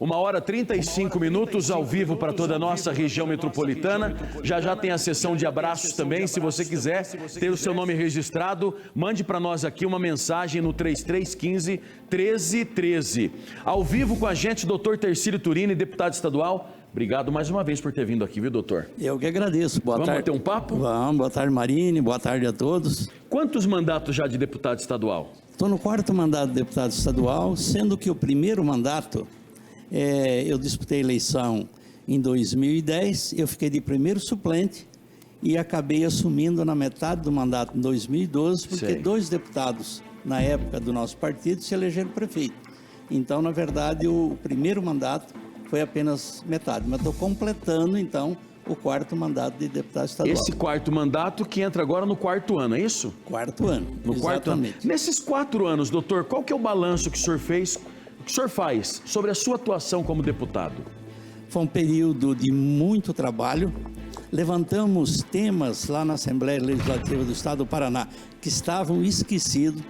1h35 ao vivo para toda a nossa região metropolitana. Já já tem a sessão de abraços também. Se você quiser ter o seu nome registrado, mande para nós aqui uma mensagem no 3315-1313. Ao vivo com a gente, doutor Tercílio Turini, deputado estadual. Obrigado mais uma vez por ter vindo aqui, viu, doutor? Eu que agradeço. Boa tarde. Vamos bater um papo? Vamos. Boa tarde, Marine. Boa tarde a todos. Quantos mandatos já de deputado estadual? Estou no 4º mandato de deputado estadual, sendo que o primeiro mandato, eu disputei a eleição em 2010, eu fiquei de primeiro suplente e acabei assumindo na metade do mandato em 2012, porque Sei. 2 deputados, na época do nosso partido, se elegeram prefeito. Então, na verdade, o primeiro mandato foi apenas metade, mas estou completando, então, o 4º mandato de deputado estadual. Esse 4º mandato que entra agora no 4º ano, é isso? 4º ano, No 4º ano. exatamente. Nesses 4 anos, doutor, qual que é o balanço que o senhor fez, que o senhor faz sobre a sua atuação como deputado? Foi um período de muito trabalho. Levantamos temas lá na Assembleia Legislativa do Estado do Paraná que estavam esquecidos.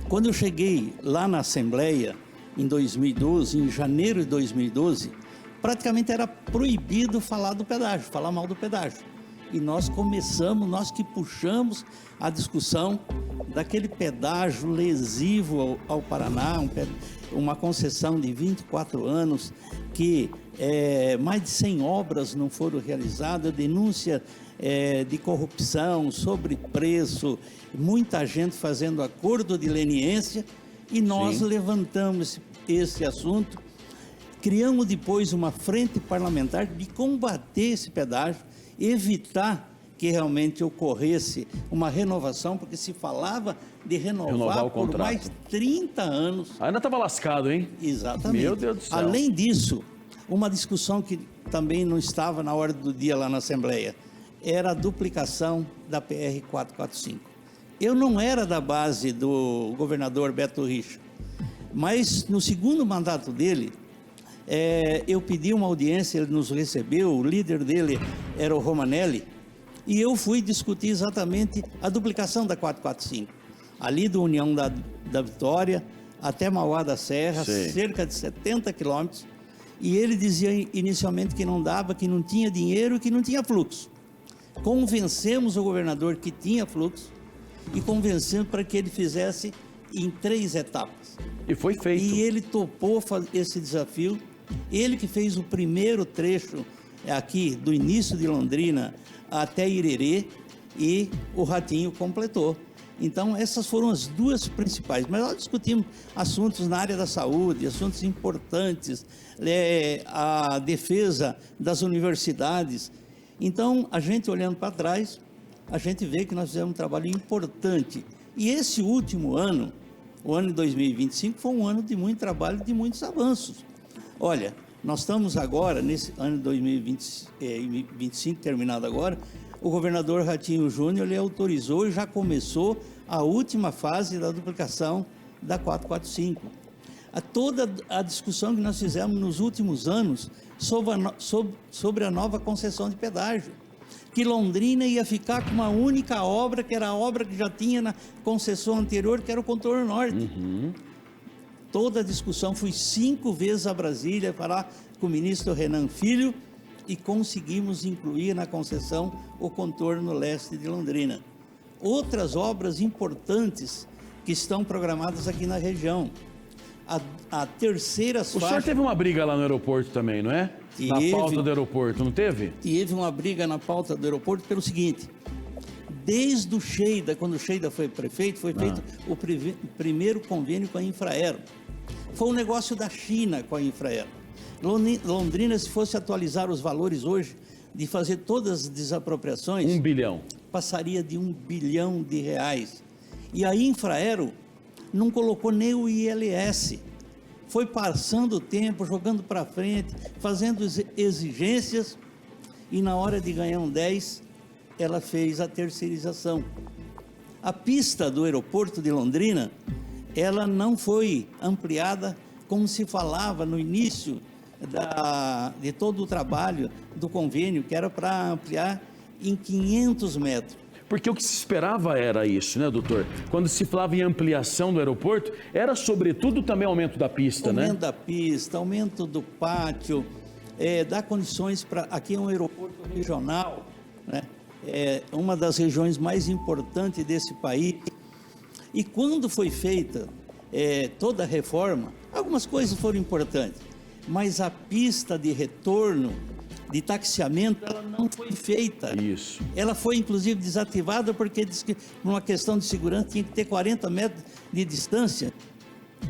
Quando eu cheguei lá na Assembleia, em 2012, em janeiro de 2012, praticamente era proibido falar do pedágio, falar mal do pedágio. E nós começamos, nós que puxamos a discussão daquele pedágio lesivo ao Paraná, uma concessão de 24 anos, que mais de 100 obras não foram realizadas, denúncia de corrupção, sobrepreço, muita gente fazendo acordo de leniência, e nós Sim. levantamos esse assunto. Criamos depois uma frente parlamentar de combater esse pedágio, evitar que realmente ocorresse uma renovação, porque se falava de renovar o por contrato. mais 30 anos. Ainda estava lascado, hein? Exatamente. Meu Deus do céu. Além disso, uma discussão que também não estava na hora do dia lá na Assembleia, era a duplicação da PR 445. Eu não era da base do governador Beto Richa, mas no segundo mandato dele, eu pedi uma audiência, ele nos recebeu, o líder dele era o Romanelli, e eu fui discutir exatamente a duplicação da 445, ali do União da Vitória até Mauá da Serra, Sei. cerca de 70 quilômetros, e ele dizia inicialmente que não dava, que não tinha dinheiro e que não tinha fluxo. Convencemos o governador que tinha fluxo e convencemos para que ele fizesse em 3 etapas. E foi feito. E ele topou esse desafio. Ele que fez o primeiro trecho aqui do início de Londrina até Irerê, e o Ratinho completou. Então essas foram as 2 principais. Mas nós discutimos assuntos na área da saúde, assuntos importantes, a defesa das universidades. Então a gente olhando para trás, a gente vê que nós fizemos um trabalho importante. E esse último ano, o ano de 2025, foi um ano de muito trabalho e de muitos avanços. Olha, nós estamos agora, nesse ano de 2025, terminado agora, o governador Ratinho Júnior, ele autorizou e já começou a última fase da duplicação da 445. Toda a discussão que nós fizemos nos últimos anos sobre a nova concessão de pedágio, que Londrina ia ficar com uma única obra, que era a obra que já tinha na concessão anterior, que era o Contorno Norte. Uhum. Toda a discussão, fui 5 vezes a Brasília falar com o ministro Renan Filho e conseguimos incluir na concessão o contorno leste de Londrina. Outras obras importantes que estão programadas aqui na região. A terceira faixa... O senhor teve uma briga lá no aeroporto também, não é? Na pauta do aeroporto, não teve? Teve uma briga na pauta do aeroporto pelo seguinte: desde o Sheida, quando o Sheida foi prefeito, foi feito o primeiro convênio com a Infraero. Foi um negócio da China com a Infraero. Londrina, se fosse atualizar os valores hoje, de fazer todas as desapropriações... 1 bilhão. Passaria de R$1 bilhão. E a Infraero não colocou nem o ILS. Foi passando o tempo, jogando para frente, fazendo exigências, e na hora de ganhar um 10, ela fez a terceirização. A pista do aeroporto de Londrina, ela não foi ampliada como se falava no início de todo o trabalho do convênio, que era para ampliar em 500 metros. Porque o que se esperava era isso, né, doutor? Quando se falava em ampliação do aeroporto, era sobretudo também aumento da pista, né? Aumento da pista, aumento do pátio, dá condições para... Aqui é um aeroporto regional, né? É uma das regiões mais importantes desse país. E quando foi feita toda a reforma, algumas coisas foram importantes, mas a pista de retorno, de taxiamento, ela não foi feita. Isso. Ela foi, inclusive, desativada porque diz que, por uma questão de segurança, tinha que ter 40 metros de distância.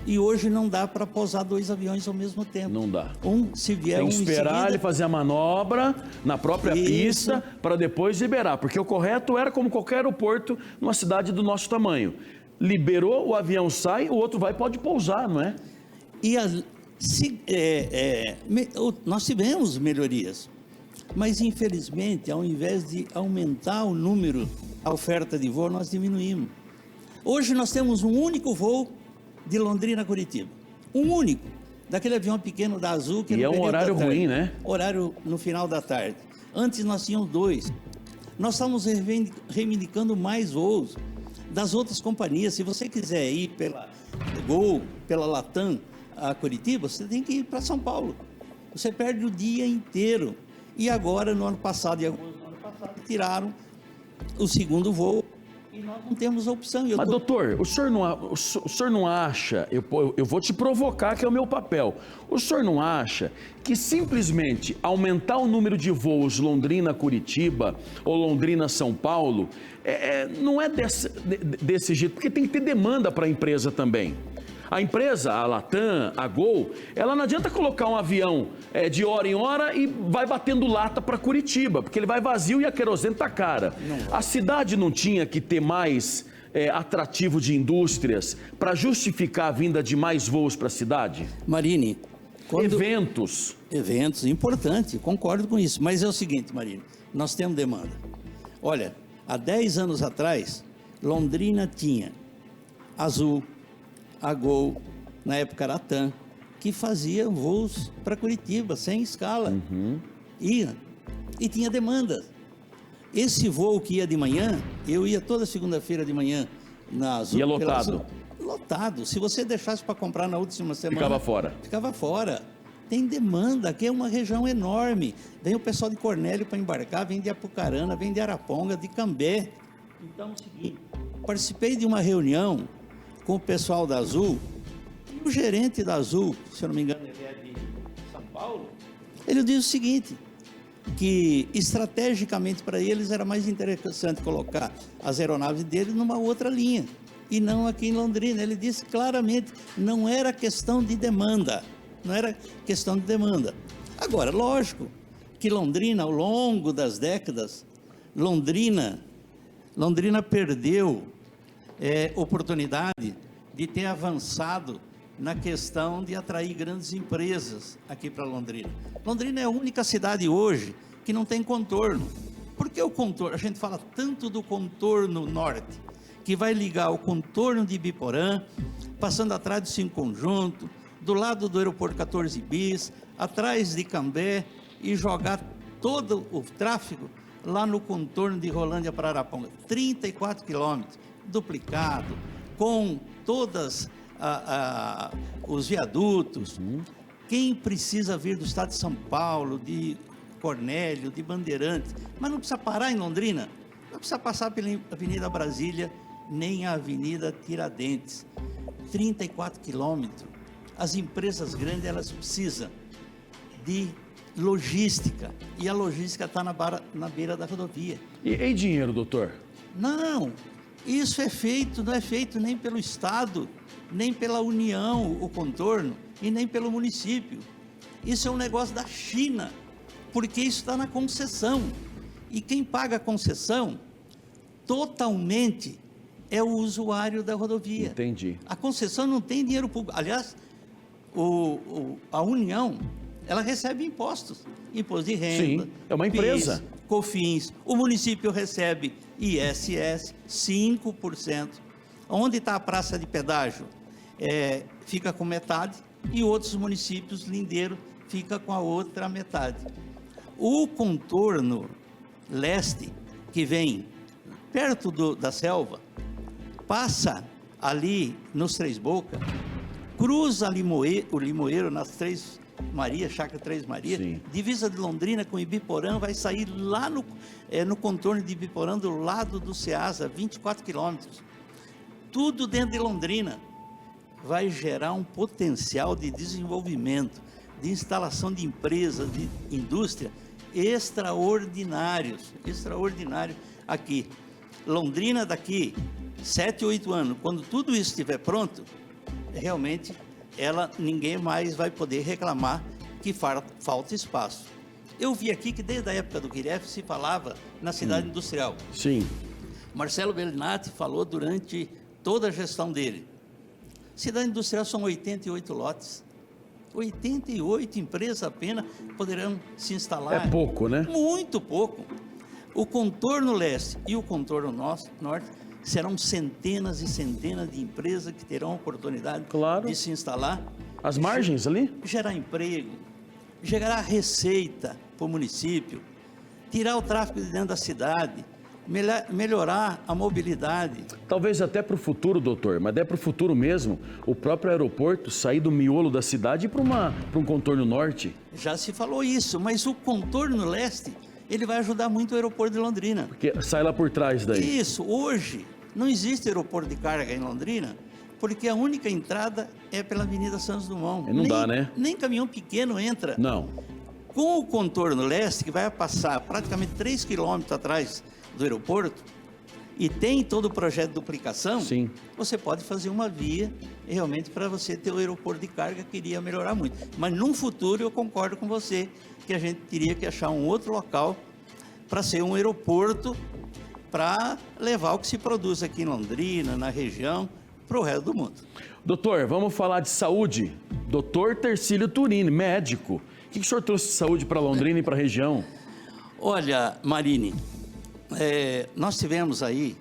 E hoje não dá para pousar 2 aviões ao mesmo tempo. Não dá. Se vier Tem que em esperar seguida, ele fazer a manobra na própria Isso. pista para depois liberar. Porque o correto era como qualquer aeroporto numa cidade do nosso tamanho. Liberou, o avião sai, o outro vai e pode pousar, não é? E nós tivemos melhorias, mas infelizmente, ao invés de aumentar o número, a oferta de voo, nós diminuímos. Hoje nós temos um único voo de Londrina a Curitiba, um único, daquele avião pequeno da Azul. Que E é um horário ruim, né? Horário no final da tarde. Antes nós tínhamos 2. Nós estamos reivindicando mais voos das outras companhias. Se você quiser ir pela Gol, pela Latam a Curitiba, você tem que ir para São Paulo. Você perde o dia inteiro. E agora, no ano passado, em agosto do ano passado, tiraram o segundo voo e nós não temos a opção. Mas, doutor, o senhor não acha, eu vou te provocar, que é o meu papel, o senhor não acha que simplesmente aumentar o número de voos Londrina-Curitiba ou Londrina-São Paulo, não é desse jeito, porque tem que ter demanda para a empresa também. A empresa, a Latam, a Gol, ela não adianta colocar um avião de hora em hora e vai batendo lata para Curitiba, porque ele vai vazio e a querosene está cara. A cidade não tinha que ter mais atrativo de indústrias para justificar a vinda de mais voos para a cidade? Marini, Eventos, importante, concordo com isso. Mas é o seguinte, Marini, nós temos demanda. Olha, há 10 anos atrás, Londrina tinha Azul, a Gol, na época era a TAM, que fazia voos para Curitiba, sem escala. Ia. E tinha demanda. Esse voo que ia de manhã, eu ia toda segunda-feira de manhã na Azul. Ia lotado. Azul, lotado. Se você deixasse para comprar na última semana... Ficava fora. Ficava fora. Tem demanda, aqui é uma região enorme. Vem o pessoal de Cornélio para embarcar, vem de Apucarana, vem de Araponga, de Cambé. Então é o seguinte, participei de uma reunião com o pessoal da Azul, e o gerente da Azul, se eu não me engano, ele é de São Paulo, ele diz o seguinte, que estrategicamente para eles era mais interessante colocar as aeronaves deles numa outra linha, e não aqui em Londrina. Ele disse claramente, não era questão de demanda, Agora, lógico que Londrina, ao longo das décadas, Londrina perdeu oportunidade de ter avançado na questão de atrair grandes empresas aqui para Londrina. Londrina é a única cidade hoje que não tem contorno. Por que o contorno? A gente fala tanto do contorno norte, que vai ligar o contorno de Ibiporã, passando atrás do 5 Conjunto, do lado do aeroporto 14 Bis, atrás de Cambé, e jogar todo o tráfego lá no contorno de Rolândia para Araponga. 34 quilômetros, duplicado, com todas os viadutos. Quem precisa vir do estado de São Paulo, de Cornélio, de Bandeirantes, mas não precisa parar em Londrina, não precisa passar pela Avenida Brasília, nem a Avenida Tiradentes. 34 quilômetros. As empresas grandes, elas precisam de logística, e a logística está na beira da rodovia. E dinheiro, doutor? Não, isso não é feito nem pelo Estado, nem pela União, o contorno, e nem pelo município. Isso é um negócio da China, porque isso está na concessão. E quem paga a concessão, totalmente, é o usuário da rodovia. Entendi. A concessão não tem dinheiro público. Aliás, a União, ela recebe impostos. Imposto de renda. Sim, é uma empresa. PIS, COFINS. O município recebe ISS, 5%. Onde está a praça de pedágio? Fica com metade, e outros municípios lindeiros fica com a outra metade. O contorno leste, que vem perto da selva, passa ali nos Três Bocas, cruza o Limoeiro nas Três Marias, Chácara Três Marias, Sim. divisa de Londrina com Ibiporã, vai sair lá no contorno de Ibiporã, do lado do Ceasa, 24 quilômetros. Tudo dentro de Londrina. Vai gerar um potencial de desenvolvimento, de instalação de empresas, de indústria extraordinários aqui. Londrina daqui 7, 8 anos, quando tudo isso estiver pronto, realmente ninguém mais vai poder reclamar que falta espaço. Eu vi aqui que desde a época do Guilherme se falava na cidade industrial. Sim. Marcelo Bellinati falou durante toda a gestão dele. Cidade industrial são 88 lotes. 88 empresas apenas poderão se instalar. É pouco, né? Muito pouco. O contorno leste e o contorno norte serão centenas e centenas de empresas que terão a oportunidade de se instalar. As margens ali? Gerar emprego, gerar receita para o município, tirar o tráfego de dentro da cidade, melhorar a mobilidade. Talvez até para o futuro, doutor, mas é para o futuro mesmo, o próprio aeroporto sair do miolo da cidade e ir para um contorno norte. Já se falou isso, mas o contorno leste, ele vai ajudar muito o aeroporto de Londrina. Porque sai lá por trás daí. Isso, hoje não existe aeroporto de carga em Londrina, porque a única entrada é pela Avenida Santos Dumont. E não dá, né? Nem caminhão pequeno entra. Não. Com o contorno leste, que vai passar praticamente 3 quilômetros atrás do aeroporto, e tem todo o projeto de duplicação, sim, você pode fazer uma via realmente para você ter o aeroporto de carga, que iria melhorar muito. Mas num futuro eu concordo com você que a gente teria que achar um outro local para ser um aeroporto para levar o que se produz aqui em Londrina, na região, para o resto do mundo. Doutor, vamos falar de saúde. Doutor Tercílio Turini, médico. O que o senhor trouxe de saúde para Londrina e para a região? Olha, Marini, nós tivemos aí,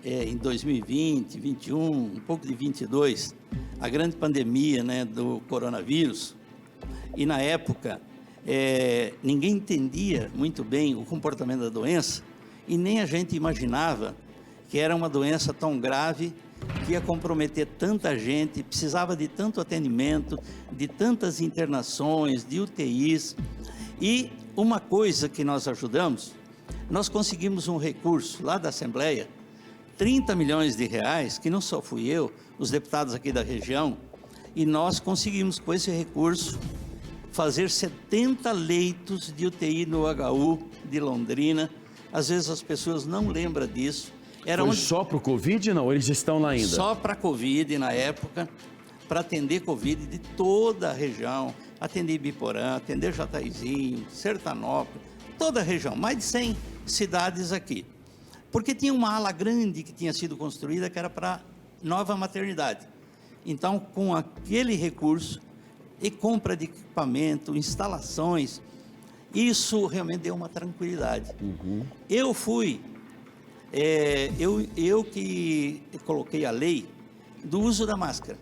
em 2020, 2021, um pouco de 22, a grande pandemia, né, do coronavírus. E na época, ninguém entendia muito bem o comportamento da doença e nem a gente imaginava que era uma doença tão grave que ia comprometer tanta gente, precisava de tanto atendimento, de tantas internações, de UTIs. E uma coisa que nós ajudamos, nós conseguimos um recurso lá da Assembleia, 30 milhões de reais, que não só fui eu, os deputados aqui da região, e nós conseguimos com esse recurso fazer 70 leitos de UTI no HU de Londrina. Às vezes as pessoas não lembram disso. Foi só para o Covid, não? Eles estão lá ainda? Só para a Covid na época, para atender Covid de toda a região, atender Ibiporã, atender Jataizinho, Sertanópolis, toda a região, mais de 100 cidades aqui. Porque tinha uma ala grande que tinha sido construída que era para nova maternidade. Então, com aquele recurso e compra de equipamento, instalações, isso realmente deu uma tranquilidade. Eu fui... eu que coloquei a lei do uso da máscara.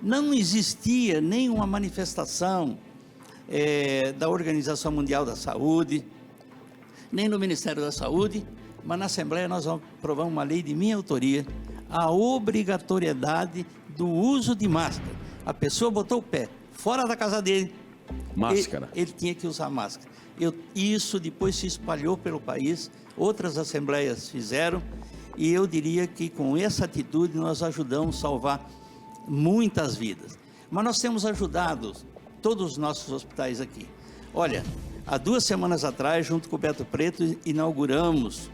Não existia nenhuma manifestação da Organização Mundial da Saúde, nem no Ministério da Saúde, mas na Assembleia nós aprovamos uma lei de minha autoria, a obrigatoriedade do uso de máscara. A pessoa botou o pé fora da casa dele, máscara. Ele tinha que usar máscara. Isso depois se espalhou pelo país, outras assembleias fizeram, e eu diria que com essa atitude nós ajudamos a salvar muitas vidas. Mas nós temos ajudado todos os nossos hospitais aqui. Olha, há 2 semanas atrás, junto com o Beto Preto, inauguramos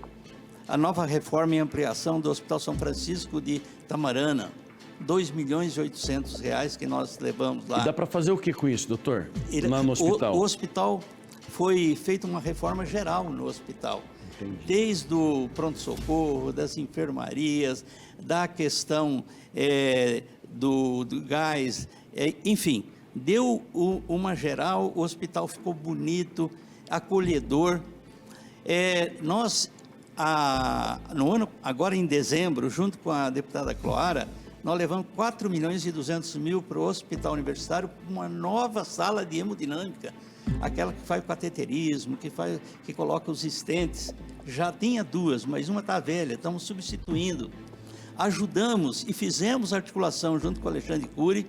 a nova reforma e ampliação do Hospital São Francisco de Tamarana. 2 milhões e 800 reais que nós levamos lá. E dá para fazer o que com isso, doutor? Lá no hospital? O hospital foi feita uma reforma geral no hospital. Entendi. Desde o pronto-socorro, das enfermarias, da questão do gás, enfim, deu uma geral, o hospital ficou bonito, acolhedor. Agora em dezembro, junto com a deputada Cloara, nós levamos 4 milhões e 200 mil para o Hospital Universitário, uma nova sala de hemodinâmica, aquela que faz o cateterismo, que coloca os estentes, já tinha 2, mas uma está velha, estamos substituindo. Ajudamos e fizemos articulação junto com o Alexandre Cury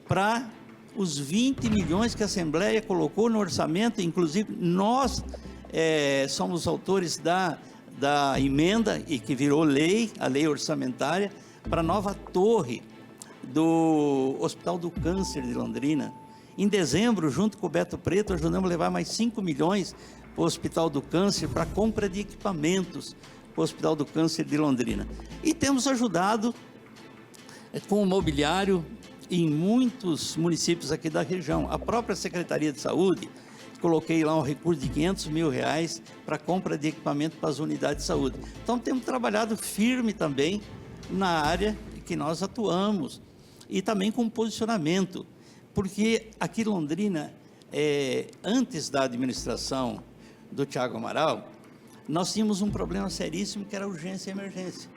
para os 20 milhões que a Assembleia colocou no orçamento, inclusive nós somos autores da emenda e que virou lei, a lei orçamentária, para a nova torre do Hospital do Câncer de Londrina. Em dezembro, junto com o Beto Preto, ajudamos a levar mais 5 milhões para o Hospital do Câncer, para a compra de equipamentos para o Hospital do Câncer de Londrina. E temos ajudado com o mobiliário em muitos municípios aqui da região. A própria Secretaria de Saúde, coloquei lá um recurso de R$500 mil para compra de equipamento para as unidades de saúde. Então, temos trabalhado firme também na área que nós atuamos e também com posicionamento, porque aqui em Londrina, antes da administração do Thiago Amaral, nós tínhamos um problema seríssimo que era urgência e emergência,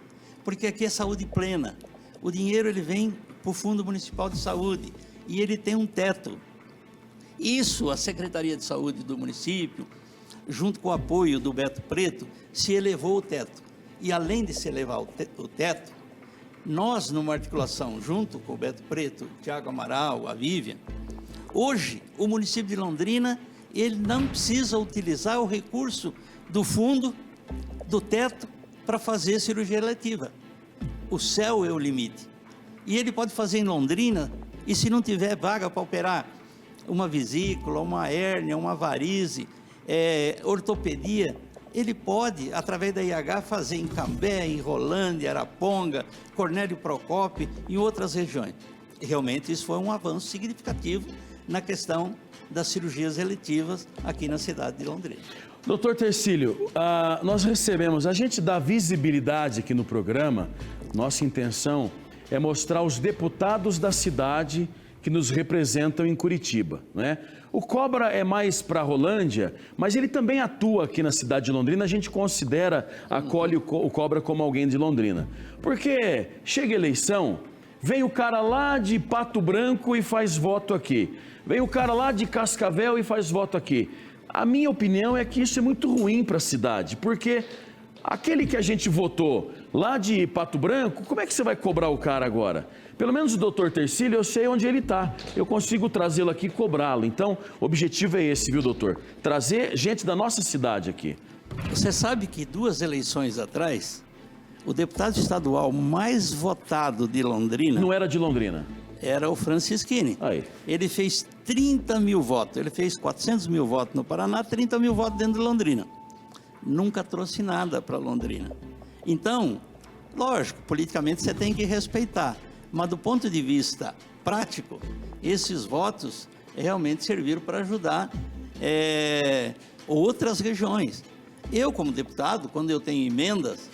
porque aqui é saúde plena. O dinheiro ele vem para o Fundo Municipal de Saúde e ele tem um teto. Isso, a Secretaria de Saúde do município, junto com o apoio do Beto Preto, se elevou o teto. E além de se elevar o teto, nós, numa articulação junto com o Beto Preto, Thiago Amaral, a Vivian, hoje o município de Londrina, ele não precisa utilizar o recurso do fundo, do teto, para fazer cirurgia eletiva. O céu é o limite. E ele pode fazer em Londrina, e se não tiver vaga para operar uma vesícula, uma hérnia, uma varize, ortopedia, ele pode, através da IH, fazer em Cambé, em Rolândia, Araponga, Cornélio Procópio e outras regiões. E realmente isso foi um avanço significativo na questão das cirurgias eletivas aqui na cidade de Londrina. Doutor Tercílio, nós recebemos, a gente dá visibilidade aqui no programa, nossa intenção é mostrar os deputados da cidade que nos representam em Curitiba, né? O Cobra é mais para Rolândia, mas ele também atua aqui na cidade de Londrina, a gente acolhe o Cobra como alguém de Londrina. Porque chega a eleição, vem o cara lá de Pato Branco e faz voto aqui, vem o cara lá de Cascavel e faz voto aqui. A minha opinião é que isso é muito ruim para a cidade, porque aquele que a gente votou lá de Pato Branco, como é que você vai cobrar o cara agora? Pelo menos o doutor Tercílio, eu sei onde ele está, eu consigo trazê-lo aqui e cobrá-lo. Então, o objetivo é esse, viu, doutor? Trazer gente da nossa cidade aqui. Você sabe que 2 eleições atrás, o deputado estadual mais votado de Londrina... Não era de Londrina? Era o Francisquini. Aí. Ele fez 30 mil votos, ele fez 400 mil votos no Paraná, 30 mil votos dentro de Londrina. Nunca trouxe nada para Londrina. Então, lógico, politicamente você tem que respeitar, mas do ponto de vista prático, esses votos realmente serviram para ajudar outras regiões. Eu, como deputado, quando eu tenho emendas,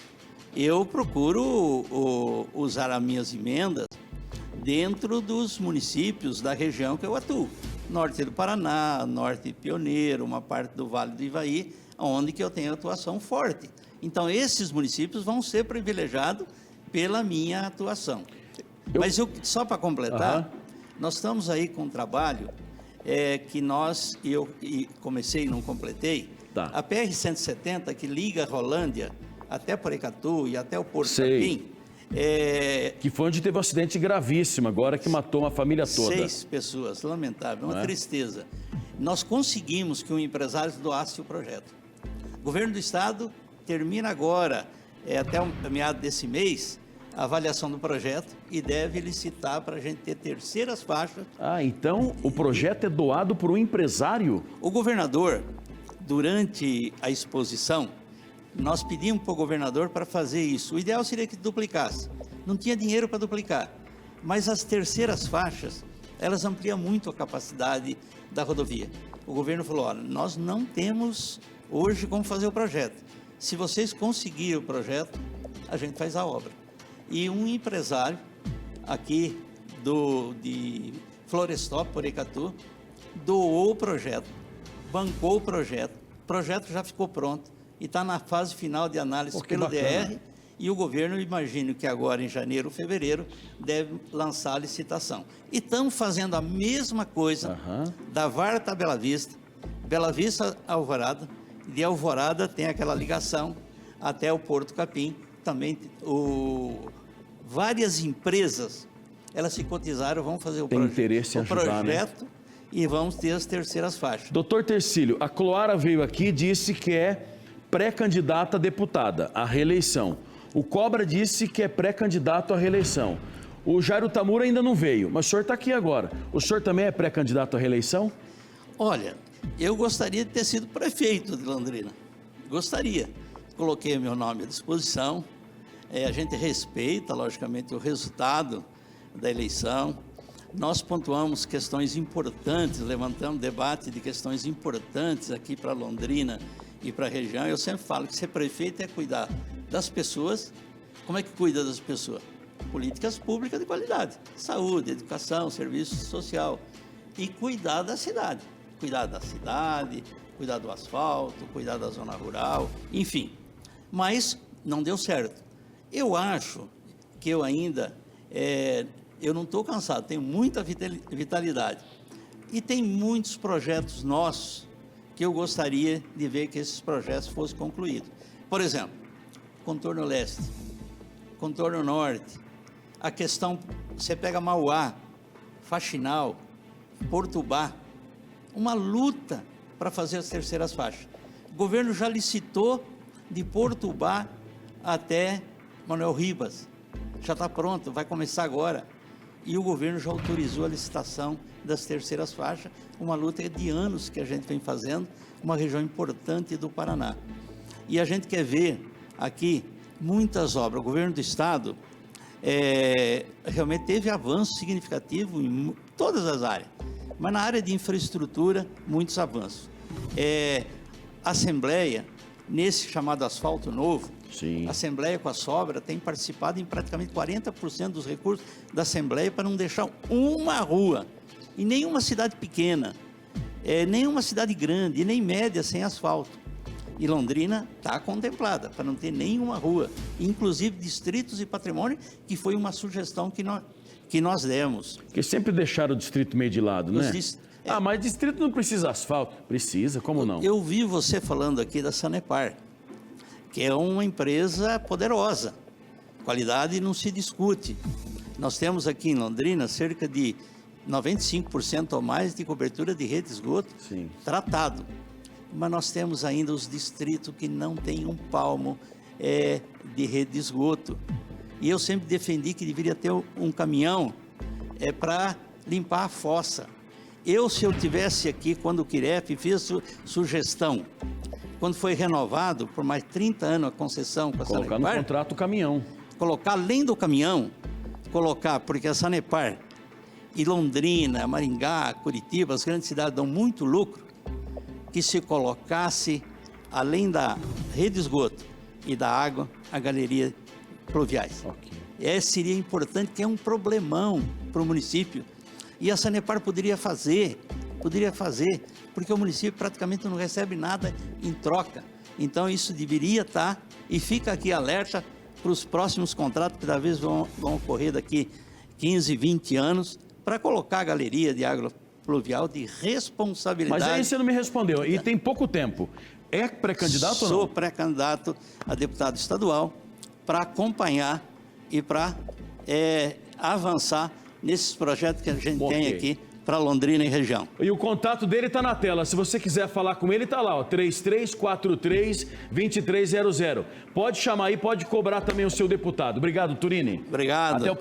eu procuro usar as minhas emendas dentro dos municípios da região que eu atuo. Norte do Paraná, Norte Pioneiro, uma parte do Vale do Ivaí, onde que eu tenho atuação forte. Então, esses municípios vão ser privilegiados pela minha atuação. Mas só para completar, nós estamos aí com um trabalho que eu comecei e não completei. Tá. A PR-170, que liga Rolândia até Porecatu e até o Porto Capim. Que foi onde teve um acidente gravíssimo agora, que matou uma família toda. 6 pessoas, lamentável, uma tristeza. Nós conseguimos que um empresário doasse o projeto. O governo do estado termina agora, até o meado desse mês, a avaliação do projeto e deve licitar para a gente ter terceiras faixas. Então o projeto é doado por um empresário? O governador, durante a exposição, nós pedimos para o governador para fazer isso. O ideal seria que duplicasse. Não tinha dinheiro para duplicar, mas as terceiras faixas, elas ampliam muito a capacidade da rodovia. O governo falou, olha, nós não temos hoje como fazer o projeto. Se vocês conseguirem o projeto, a gente faz a obra. E um empresário aqui de Florestópolis, Porecatu, doou o projeto, bancou o projeto já ficou pronto e está na fase final de análise pelo DR, e o governo, imagino que agora em janeiro ou fevereiro, deve lançar a licitação. E estamos fazendo a mesma coisa da Varta a Bela Vista Alvorada, de Alvorada tem aquela ligação até o Porto Capim. Também várias empresas, elas se cotizaram, vão fazer o interesse em ajudar, projeto, né? E vamos ter as terceiras faixas. Doutor Tercílio, a Cloara veio aqui e disse que é pré-candidata a deputada à reeleição. O Cobra disse que é pré-candidato à reeleição. O Jairo Tamura ainda não veio, mas o senhor está aqui agora. O senhor também é pré-candidato à reeleição? Olha, eu gostaria de ter sido prefeito de Londrina. Gostaria. Coloquei meu nome à disposição. A gente respeita, logicamente, o resultado da eleição. Nós pontuamos questões importantes, levantamos debate de questões importantes aqui para Londrina e para a região. Eu sempre falo que ser prefeito é cuidar das pessoas. Como é que cuida das pessoas? Políticas públicas de qualidade. Saúde, educação, serviço social. E cuidar da cidade. Cuidar da cidade, cuidar do asfalto, cuidar da zona rural, enfim. Mas não deu certo. Eu acho que eu ainda... eu não estou cansado, tenho muita vitalidade. E tem muitos projetos nossos que eu gostaria de ver que esses projetos fossem concluídos. Por exemplo, contorno leste, contorno norte, a questão, você pega Mauá, Faxinal, Portubá, uma luta para fazer as terceiras faixas. O governo já licitou de Portubá até Manuel Ribas, já está pronto, vai começar agora. E o governo já autorizou a licitação das terceiras faixas, uma luta de anos que a gente vem fazendo, uma região importante do Paraná. E a gente quer ver aqui muitas obras. O governo do estado realmente teve avanço significativo em todas as áreas, mas na área de infraestrutura, muitos avanços. A Assembleia, nesse chamado asfalto novo, Sim. A Assembleia com a Sobra tem participado em praticamente 40% dos recursos da Assembleia para não deixar uma rua, em nenhuma cidade pequena, nenhuma cidade grande e nem média sem asfalto. E Londrina está contemplada para não ter nenhuma rua, inclusive distritos e patrimônio, que foi uma sugestão que nós demos. Porque sempre deixaram o distrito meio de lado, né? Mas distrito não precisa asfalto. Precisa, como não? Eu vi você falando aqui da Sanepar, que é uma empresa poderosa. Qualidade não se discute. Nós temos aqui em Londrina cerca de 95% ou mais de cobertura de rede de esgoto tratado. Mas nós temos ainda os distritos que não têm um palmo de rede de esgoto. E eu sempre defendi que deveria ter um caminhão para limpar a fossa. Se eu tivesse aqui, quando o Quirep fez sugestão, quando foi renovado por mais 30 anos a concessão com a Sanepar... Colocar no contrato o caminhão. Colocar além do caminhão, porque a Sanepar e Londrina, Maringá, Curitiba, as grandes cidades dão muito lucro, que se colocasse, além da rede de esgoto e da água, a galeria pluviais. Seria importante, que é um problemão para o município. E a Sanepar poderia fazer, porque o município praticamente não recebe nada em troca. Então isso deveria estar, e fica aqui alerta para os próximos contratos que talvez vão ocorrer daqui 15, 20 anos, para colocar a galeria de água pluvial de responsabilidade. Mas aí você não me respondeu, e tem pouco tempo. É pré-candidato ou não? Sou pré-candidato a deputado estadual para acompanhar e para avançar nesses projetos que a gente tem aqui para Londrina e região. E o contato dele está na tela. Se você quiser falar com ele, está lá, ó, 3343-2300. Pode chamar aí, pode cobrar também o seu deputado. Obrigado, Turini. Obrigado. Até o